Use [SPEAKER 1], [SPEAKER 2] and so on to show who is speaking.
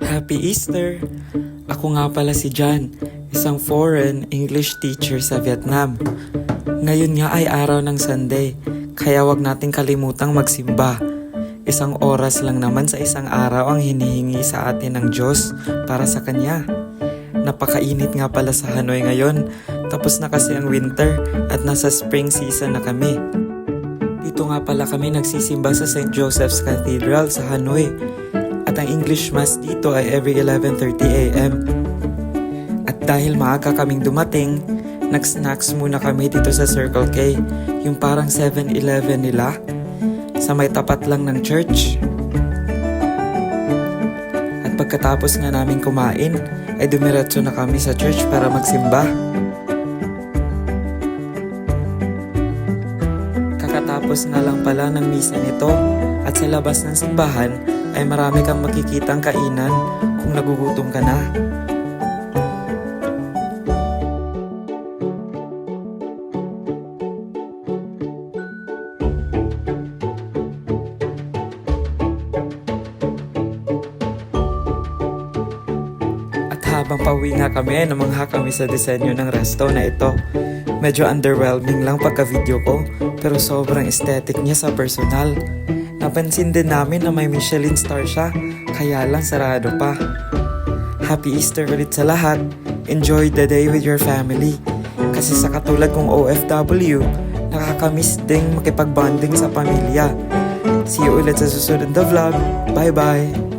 [SPEAKER 1] Happy Easter! Ako nga pala si Jan, isang foreign English teacher sa Vietnam. Ngayon nga ay araw ng Sunday, kaya wag nating kalimutang magsimba. Isang oras lang naman sa isang araw ang hinihingi sa atin ng Diyos para sa Kanya. Napakainit nga pala sa Hanoi ngayon, tapos na kasi ang winter at nasa spring season na kami. Dito nga pala kami nagsisimba sa St. Joseph's Cathedral sa Hanoi. At ang English Mass dito ay every 11:30 a.m. At dahil maaga kaming dumating, nag-snacks muna kami dito sa Circle K, yung parang 7-Eleven nila, sa may tapat lang ng church. At pagkatapos nga namin kumain, ay dumiretso na kami sa church para magsimba. Kakatapos nga lang pala ng misa nito, at sa labas ng simbahan ay marami kang makikitang kainan kung nagugutom ka na. At habang pauwi nga kami, namangha kami sa disenyo ng resto na ito. Medyo underwhelming lang pagka-video ko, pero sobrang aesthetic niya sa personal. Napansin din namin na may Michelin star siya, kaya lang sarado pa. Happy Easter ulit sa lahat. Enjoy the day with your family. Kasi sa katulad kong OFW, nakakamiss ding makipag-bonding sa pamilya. See you ulit sa susunod na vlog. Bye bye!